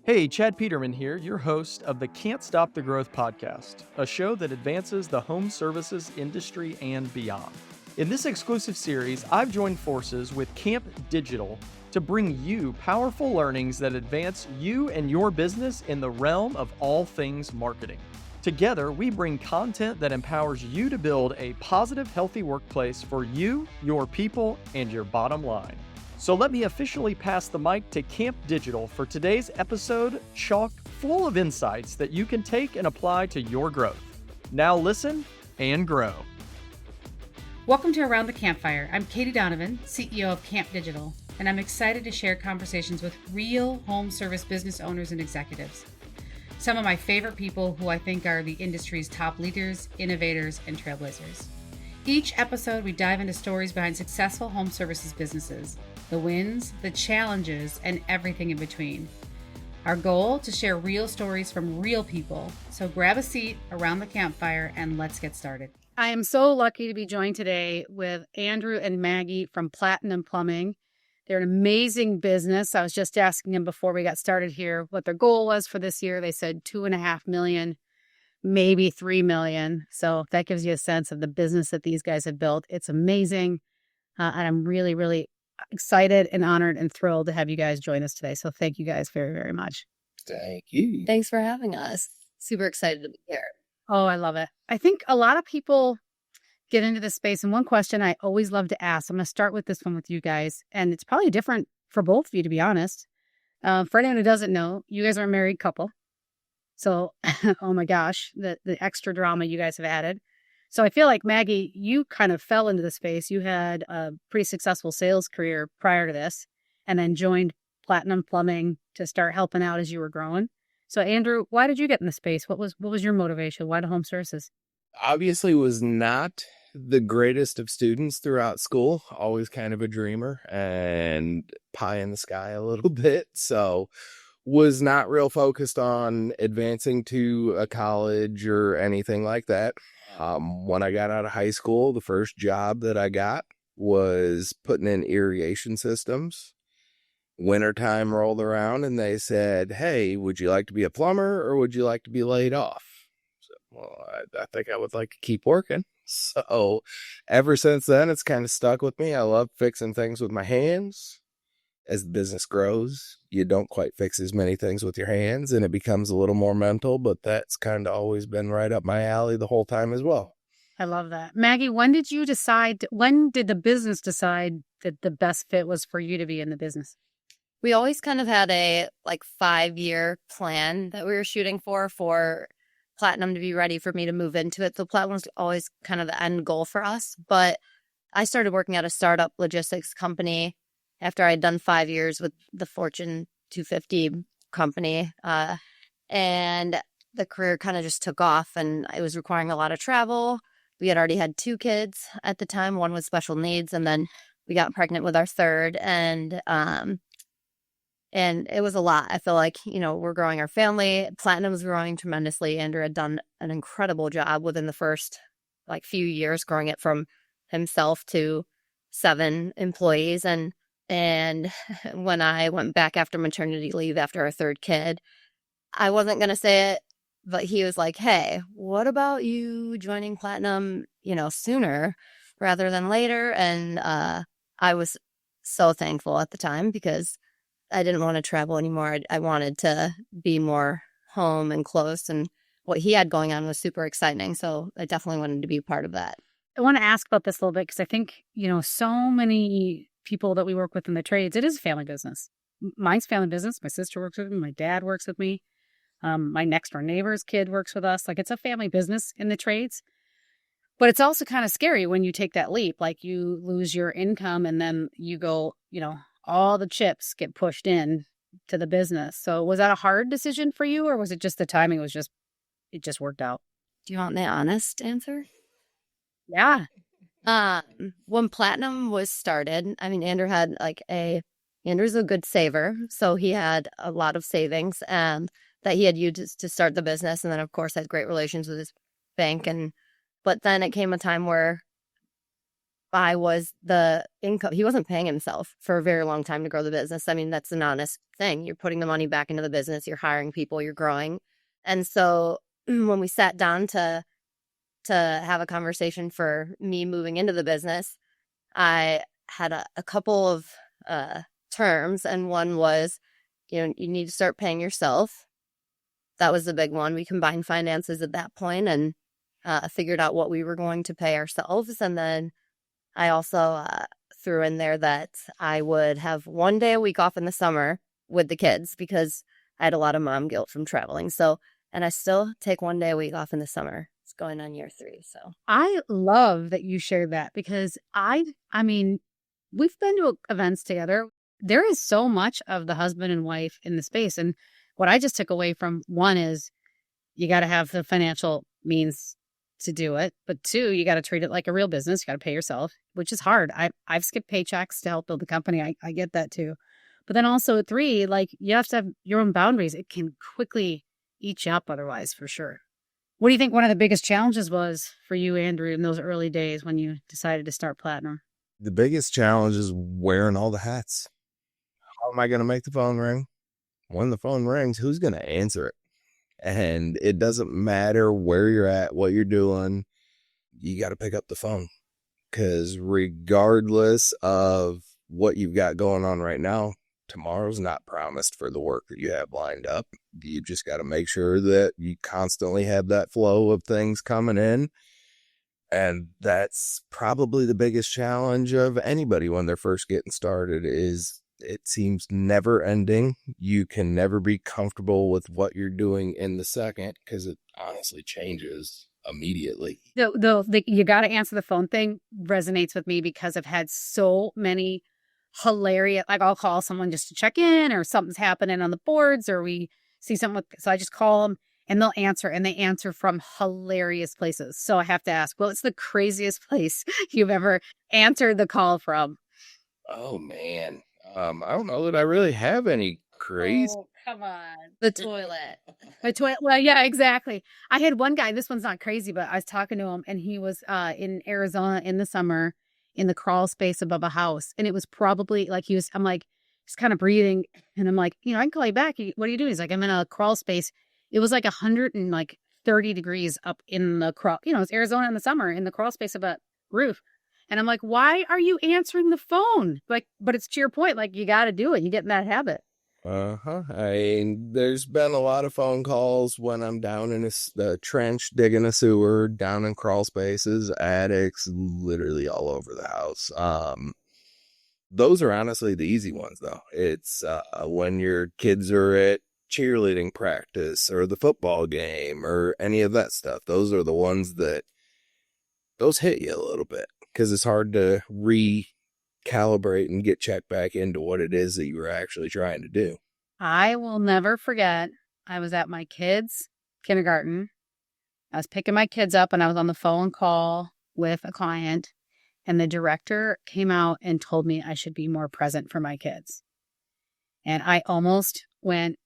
Hey, Chad Peterman here, your host of the Can't Stop the Growth podcast, a show that advances the home services industry and beyond. In this exclusive series, I've joined forces with Camp Digital to bring you powerful learnings that advance you and your business in the realm of all things marketing. Together, we bring content that empowers you to build a positive, healthy workplace for you, your people, and your bottom line. So let me officially pass the mic to Camp Digital for today's episode, chock full of insights that you can take and apply to your growth. Now listen and grow. Welcome to Around the Campfire. I'm Katie Donovan, CEO of Camp Digital, and I'm excited to share conversations with real home service business owners and executives. Some of my favorite people who I think are the industry's top leaders, innovators, and trailblazers. Each episode, we dive into stories behind successful home services businesses, the wins, the challenges, and everything in between. Our goal, to share real stories from real people. So grab a seat around the campfire and let's get started. I am so lucky to be joined today with Andrew and Maggie from Platinum Plumbing. They're an amazing business. I was just asking them before we got started here what their goal was for this year. They said 2.5 million, maybe 3 million. So that gives you a sense of the business that these guys have built. It's amazing. And I'm really, really excited and honored and thrilled to have you guys join us today. So thank you guys very, very much. Thank you. Thanks for having us. Super excited to be here. Oh, I love it. I think a lot of people get into this space. And one question I always love to ask, I'm going to start with this one with you guys. And it's probably different for both of you, to be honest. For anyone who doesn't know, you guys are a married couple. So, oh my gosh, the extra drama you guys have added. So I feel like, Maggie, you kind of fell into the space. You had a pretty successful sales career prior to this and then joined Platinum Plumbing to start helping out as you were growing. So Andrew, why did you get in the space? What was your motivation? Why the home services? Obviously was not the greatest of students throughout school, always kind of a dreamer and pie in the sky a little bit. So was not real focused on advancing to a college or anything like that. When I got out of high school, the first job that I got was putting in irrigation systems. Wintertime rolled around and they said, "Hey, would you like to be a plumber or would you like to be laid off?" So, well, I think I would like to keep working. So ever since then, it's kind of stuck with me. I love fixing things with my hands. As the business grows, you don't quite fix as many things with your hands and it becomes a little more mental, but that's kind of always been right up my alley the whole time as well. I love that. Maggie, when did the business decide that the best fit was for you to be in the business? We always kind of had a 5-year plan that we were shooting for Platinum to be ready for me to move into it. So Platinum was always kind of the end goal for us. But I started working at a startup logistics company after I had done 5 years with the Fortune 250 company. And the career kind of just took off and it was requiring a lot of travel. We had already had 2 kids at the time. One was special needs. And then we got pregnant with our third. And it was a lot. I feel like, we're growing our family. Platinum was growing tremendously. Andrew had done an incredible job within the first few years, growing it from himself to 7 employees. And when I went back after maternity leave after our third kid, I wasn't going to say it, but he was like, "Hey, what about you joining Platinum, sooner rather than later?" And I was so thankful at the time because I didn't want to travel anymore. I wanted to be more home and close. And what he had going on was super exciting. So I definitely wanted to be a part of that. I want to ask about this a little bit because I think, so many people that we work with in the trades, it is a family business. Mine's family business. My sister works with me. My dad works with me. My next door neighbor's kid works with us. It's a family business in the trades. But it's also kind of scary when you take that leap. You lose your income and then you go, all the chips get pushed in to the business. So was that a hard decision for you or was it just the timing it just worked out? Do you want the honest answer? Yeah. When Platinum was started, Andrew had Andrew's a good saver. So he had a lot of savings and that he had used to start the business. And then of course had great relations with his bank. But then it came a time where by was the income. He wasn't paying himself for a very long time to grow the business. I mean, that's an honest thing. You're putting the money back into the business. You're hiring people. You're growing. And so when we sat down to have a conversation for me moving into the business, I had a couple of terms, and one was, you need to start paying yourself. That was the big one. We combined finances at that point and figured out what we were going to pay ourselves. And then I also threw in there that I would have 1 day a week off in the summer with the kids because I had a lot of mom guilt from traveling. So, and I still take 1 day a week off in the summer. It's going on year 3. So I love that you shared that because I mean, we've been to events together. There is so much of the husband and wife in the space. And what I just took away from one is you got to have the financial means to do it. But 2, you got to treat it like a real business. You got to pay yourself, which is hard. I've skipped paychecks to help build the company. I get that too. But then also 3, like you have to have your own boundaries. It can quickly eat you up otherwise, for sure. What do you think one of the biggest challenges was for you, Andrew, in those early days when you decided to start Platinum? The biggest challenge is wearing all the hats. How am I going to make the phone ring? When the phone rings, who's going to answer it? And it doesn't matter where you're at, what you're doing, you got to pick up the phone. Because regardless of what you've got going on right now, tomorrow's not promised for the work that you have lined up. You just got to make sure that you constantly have that flow of things coming in. And that's probably the biggest challenge of anybody when they're first getting started is it seems never ending. You can never be comfortable with what you're doing in the second because it honestly changes immediately. The you got to answer the phone thing resonates with me because I've had so many hilarious, like I'll call someone just to check in or something's happening on the boards or we see something. So I just call them and they'll answer and they answer from hilarious places. So I have to ask, what's the craziest place you've ever answered the call from? Oh, man. I don't know that I really have any crazy. Oh, come on. The toilet. The toilet. Well, yeah, exactly. I had one guy, this one's not crazy, but I was talking to him and he was in Arizona in the summer in the crawl space above a house. And it was probably like I'm like, he's kind of breathing. And I'm like, I can call you back. What are you doing? He's like, I'm in a crawl space. It was like 130 degrees up in the crawl. It's Arizona in the summer in the crawl space of a roof. And I'm like, why are you answering the phone? Like, but it's to your point. Like, you got to do it. You get in that habit. There's been a lot of phone calls when I'm down in a trench, digging a sewer, down in crawl spaces, attics, literally all over the house. Those are honestly the easy ones, though. It's when your kids are at cheerleading practice or the football game or any of that stuff. Those are the ones that those hit you a little bit. Because it's hard to recalibrate and get checked back into what it is that you were actually trying to do. I will never forget. I was at my kids' kindergarten. I was picking my kids up and I was on the phone call with a client. And the director came out and told me I should be more present for my kids. And I almost went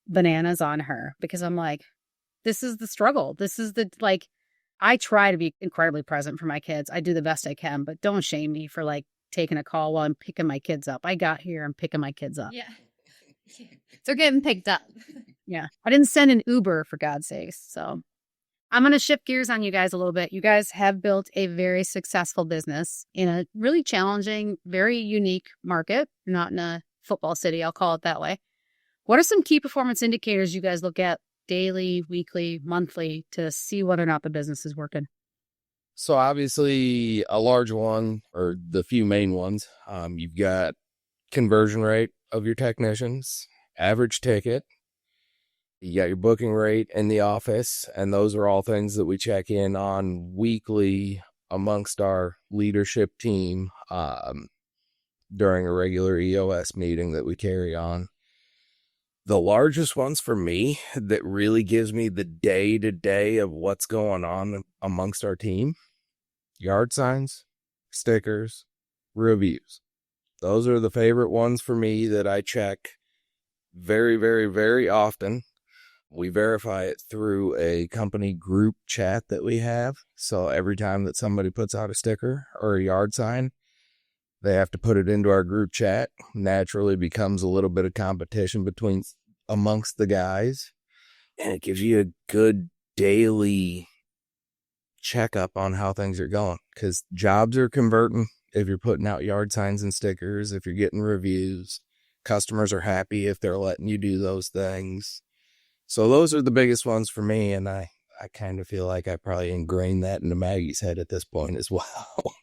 bananas on her because I'm like, this is the struggle. This is I try to be incredibly present for my kids. I do the best I can, but don't shame me for taking a call while I'm picking my kids up. I got here, I'm picking my kids up. yeah, they're getting picked up. Yeah. I didn't send an Uber for God's sakes. So I'm going to shift gears on you guys a little bit. You guys have built a very successful business in a really challenging, very unique market, not in a football city. I'll call it that way. What are some key performance indicators you guys look at daily, weekly, monthly to see whether or not the business is working? So obviously a large one or the few main ones, you've got conversion rate of your technicians, average ticket, you got your booking rate in the office, and those are all things that we check in on weekly amongst our leadership team during a regular EOS meeting that we carry on. The largest ones for me that really gives me the day-to-day of what's going on amongst our team, yard signs, stickers, reviews. Those are the favorite ones for me that I check very, very, very often. We verify it through a company group chat that we have. So every time that somebody puts out a sticker or a yard sign, they have to put it into our group chat. Naturally becomes a little bit of competition amongst the guys. And it gives you a good daily checkup on how things are going, because jobs are converting if you're putting out yard signs and stickers, if you're getting reviews. Customers are happy if they're letting you do those things. So those are the biggest ones for me, and I kind of feel like I probably ingrained that into Maggie's head at this point as well.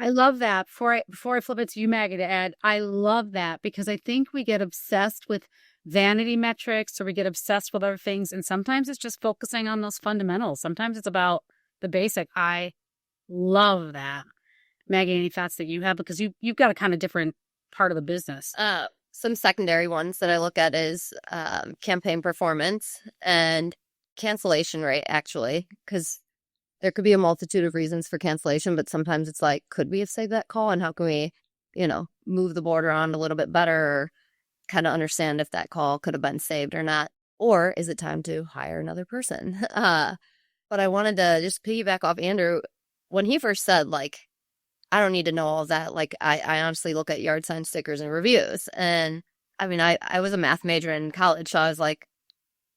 I love that. Before I flip it to you, Maggie, to add, I love that because I think we get obsessed with vanity metrics, or we get obsessed with other things, and sometimes it's just focusing on those fundamentals. Sometimes it's about the basic. I love that. Maggie, any thoughts that you have? Because you've got a kind of different part of the business. Some secondary ones that I look at is campaign performance and cancellation rate, actually, because there could be a multitude of reasons for cancellation, but sometimes it's like, could we have saved that call, and how can we, move the board around a little bit better, or kind of understand if that call could have been saved or not, or is it time to hire another person? But I wanted to just piggyback off Andrew when he first said, like, I don't need to know all that. Like, I honestly look at yard sign stickers and reviews. And I mean, I was a math major in college, so I was like,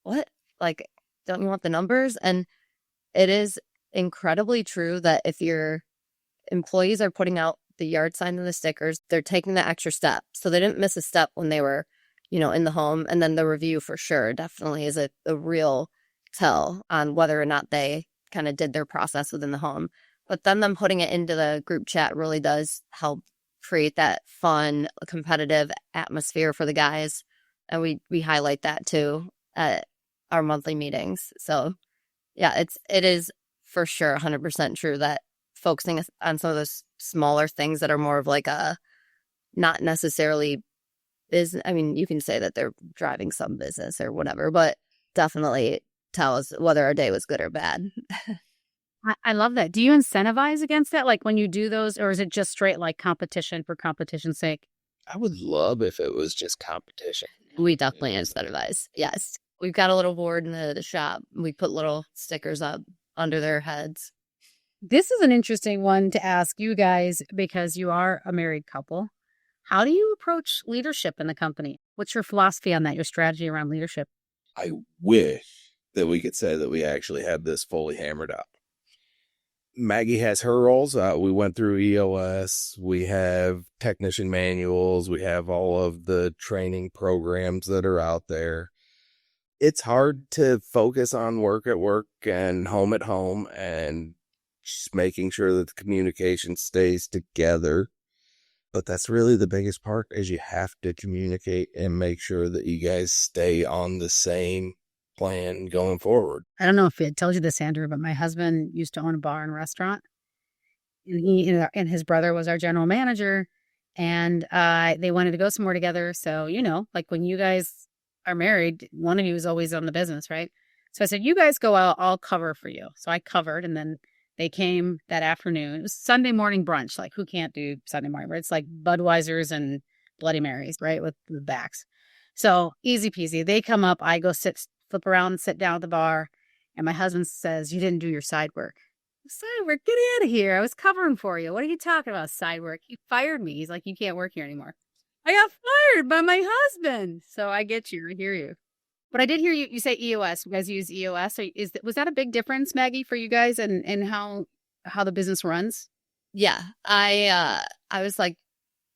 what? Like, don't you want the numbers? And it is incredibly true that if your employees are putting out the yard sign and the stickers, they're taking the extra step. So they didn't miss a step when they were, in the home. And then the review for sure definitely is a real tell on whether or not they kind of did their process within the home. But then them putting it into the group chat really does help create that fun, competitive atmosphere for the guys. And we highlight that too at our monthly meetings. So yeah, it is for sure 100% true that focusing on some of those smaller things that are more of like a not necessarily business. I mean, you can say that they're driving some business or whatever, but definitely tell us whether our day was good or bad. I love that. Do you incentivize against that? Like when you do those, or is it just straight like competition for competition's sake? I would love if it was just competition. We definitely incentivize. Yes. We've got a little board in the shop. We put little stickers up under their heads. This is an interesting one to ask you guys because you are a married couple. How do you approach leadership in the company? What's your philosophy on that, your strategy around leadership? I wish that we could say that we actually have this fully hammered out. Maggie has her roles. We went through EOS. We have technician manuals. We have all of the training programs that are out there. It's hard to focus on work at work and home at home and just making sure that the communication stays together. But that's really the biggest part, is you have to communicate and make sure that you guys stay on the same plan going forward. I don't know if it tells you this, Andrew, but my husband used to own a bar and restaurant. And he and his brother was our general manager. And they wanted to go somewhere together. So, like when you guys are married, one of you is always on the business, right? So I said, you guys go out, I'll cover for you. So I covered, and then they came that afternoon. It was Sunday morning brunch. Like, who can't do Sunday morning? But it's like Budweisers and Bloody Marys, right? With the backs. So easy peasy. They come up. I go flip around and sit down at the bar. And my husband says, you didn't do your side work. Side work? Get out of here. I was covering for you. What are you talking about, side work? He fired me. He's like, you can't work here anymore. I got fired by my husband. So I get you. I hear you. But I did hear you say EOS. You guys use EOS. So was that a big difference, Maggie, for you guys and how the business runs? Yeah. I was like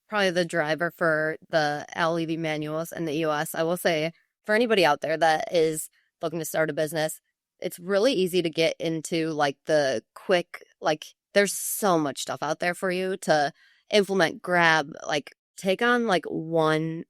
probably the driver for the LEV manuals and the EOS. I will say, for anybody out there that is looking to start a business, it's really easy to get into like the quick, like there's so much stuff out there for you to implement, grab, like take on like 1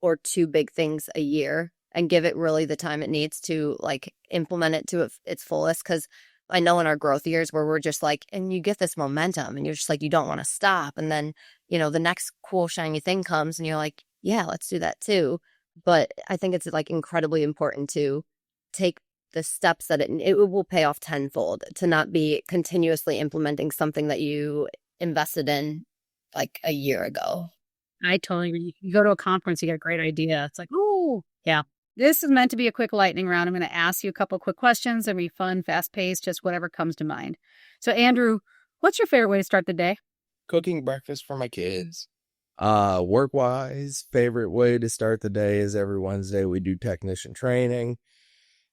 or 2 big things a year and give it really the time it needs to like implement it to its fullest. Because I know in our growth years where we're just like, and you get this momentum and you're just like, you don't want to stop. And then, the next cool shiny thing comes and you're like, yeah, let's do that too. But I think it's like incredibly important to take the steps that it will pay off tenfold, to not be continuously implementing something that you invested in like a year ago. I totally agree. You go to a conference, you get a great idea. It's like, oh, yeah. This is meant to be a quick lightning round. I'm going to ask you a couple quick questions. It'll be fun, fast-paced, just whatever comes to mind. So, Andrew, what's your favorite way to start the day? Cooking breakfast for my kids. Work-wise, favorite way to start the day is every Wednesday we do technician training.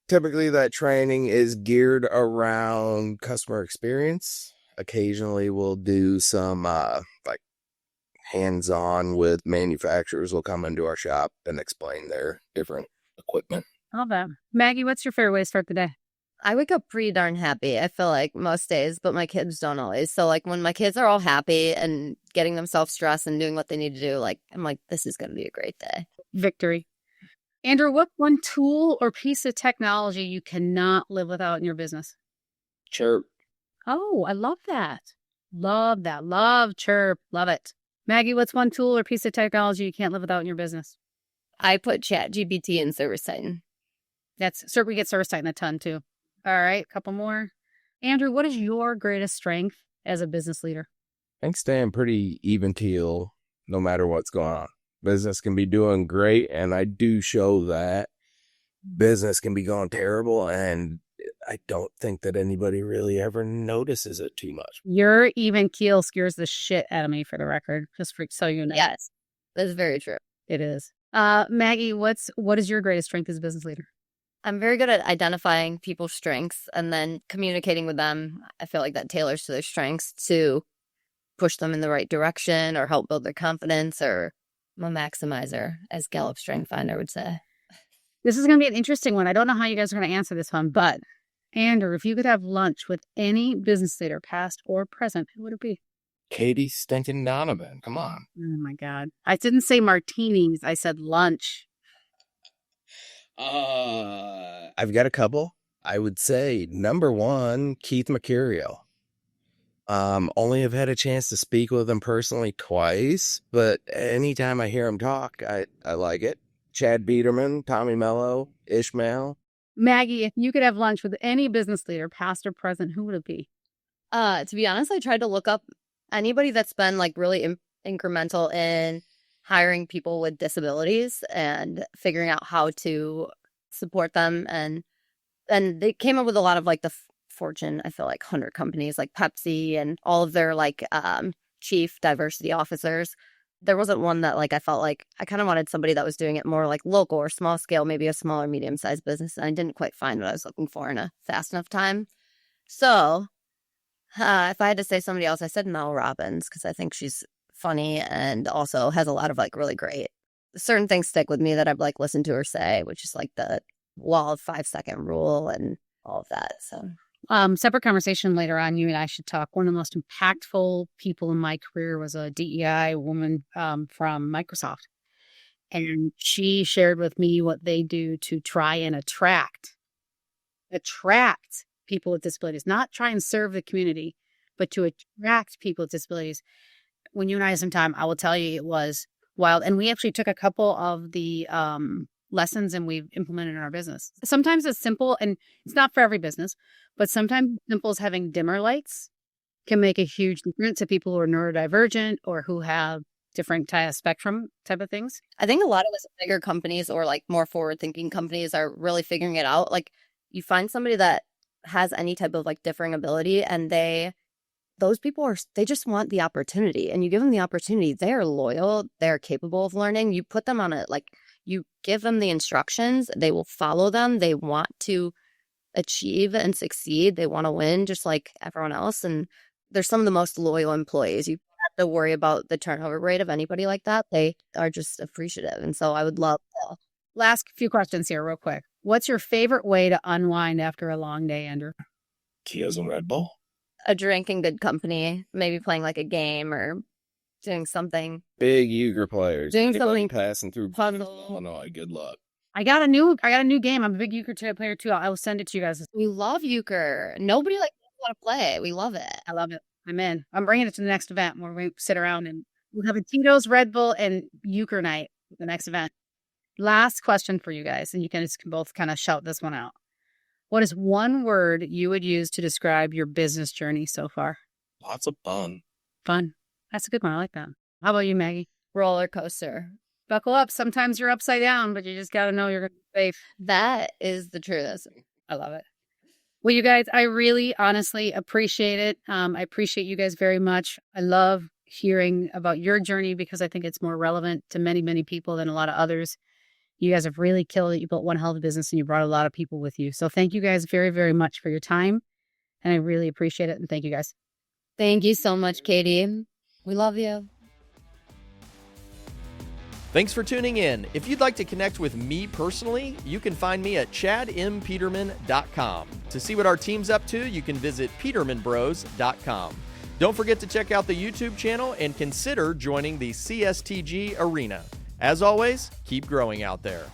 Typically, that training is geared around customer experience. Occasionally, we'll do some like hands-on with manufacturers. Will come into our shop and explain their different equipment. Love that. Maggie, what's your favorite way to start the day? I wake up pretty darn happy, I feel like, most days, but my kids don't always. So, like, when my kids are all happy and getting themselves stressed and doing what they need to do, like, I'm like, this is going to be a great day. Victory. Andrew, what one tool or piece of technology you cannot live without in your business? Chirp. Oh, I love that. Love that. Love Chirp. Love it. Maggie, what's one tool or piece of technology you can't live without in your business? I put ChatGPT in Service Titan. We get Service Titan a ton too. All right, a couple more. Andrew, what is your greatest strength as a business leader? I think staying pretty even keel no matter what's going on. Business can be doing great, and I do show that. Business can be going terrible, and I don't think that anybody really ever notices it too much. Your even keel scares the shit out of me, for the record, just so you know. Yes, that's very true. It is. Maggie, what is your greatest strength as a business leader? I'm very good at identifying people's strengths and then communicating with them. I feel like that tailors to their strengths to push them in the right direction or help build their confidence, or I'm a maximizer, as Gallup's Strength Finder would say. This is going to be an interesting one. I don't know how you guys are going to answer this one, but Andrew, if you could have lunch with any business leader, past or present, who would it be? Katie stinking Donovan. Come on. Oh, my God. I didn't say martinis. I said lunch. I've got a couple. I would say number one, Keith Mercurio. Only have had a chance to speak with him personally twice, but anytime I hear him talk, I like it. Chad Peterman, Tommy Mello, Ishmael. Maggie, if you could have lunch with any business leader, past or present, who would it be? To be honest, I tried to look up anybody that's been like really incremental in hiring people with disabilities and figuring out how to support them. And they came up with a lot of like the Fortune, I feel like 100 companies like Pepsi and all of their like chief diversity officers. There wasn't one that like I felt like I kind of wanted somebody that was doing it more like local or small scale, maybe a smaller, medium-sized business. And I didn't quite find what I was looking for in a fast enough time. So if I had to say somebody else, I said Mel Robbins, because I think she's funny and also has a lot of like really great certain things stick with me that I've like listened to her say, which is like the law of 5-second rule and all of that. So separate conversation later on, you and I should talk. One of the most impactful people in my career was a DEI woman from Microsoft. And she shared with me what they do to try and attract people with disabilities, not try and serve the community, but to attract people with disabilities. When you and I had some time, I will tell you it was wild. And we actually took a couple of the lessons and we've implemented in our business. Sometimes it's simple, and it's not for every business, but sometimes simple as having dimmer lights can make a huge difference to people who are neurodivergent or who have different type of spectrum type of things. I think a lot of us bigger companies or like more forward-thinking companies are really figuring it out. Like you find somebody that has any type of like differing ability, and those people they just want the opportunity, and you give them the opportunity. They're loyal. They're capable of learning. You put them on it, like you give them the instructions. They will follow them. They want to achieve and succeed. They want to win just like everyone else. And they're some of the most loyal employees. You don't have to worry about the turnover rate of anybody like that. They are just appreciative. And so I would love to. Last few questions here real quick. What's your favorite way to unwind after a long day, Andrew? Kia's and Red Bull. A drink in good company, maybe playing like a game or doing something. Big euchre players. Doing something passing through puzzle. Illinois. Good luck. I got a new game. I'm a big euchre player too. I will send it to you guys. We love euchre. Nobody like knows how to play. We love it. I love it. I'm in. I'm bringing it to the next event where we sit around and we'll have a Tito's, Red Bull, and euchre night at the next event. Last question for you guys, and you can both kind of shout this one out. What is one word you would use to describe your business journey so far? Lots of fun. Fun. That's a good one. I like that. How about you, Maggie? Roller coaster. Buckle up. Sometimes you're upside down, but you just got to know you're going to That is the truth. I love it. Well, you guys, I really honestly appreciate it. I appreciate you guys very much. I love hearing about your journey because I think it's more relevant to many, many people than a lot of others. You guys have really killed it. You built one hell of a business and you brought a lot of people with you. So thank you guys very, very much for your time. And I really appreciate it. And thank you guys. Thank you so much, Katie. We love you. Thanks for tuning in. If you'd like to connect with me personally, you can find me at chadmpeterman.com. To see what our team's up to, you can visit petermanbros.com. Don't forget to check out the YouTube channel and consider joining the CSTG arena. As always, keep growing out there.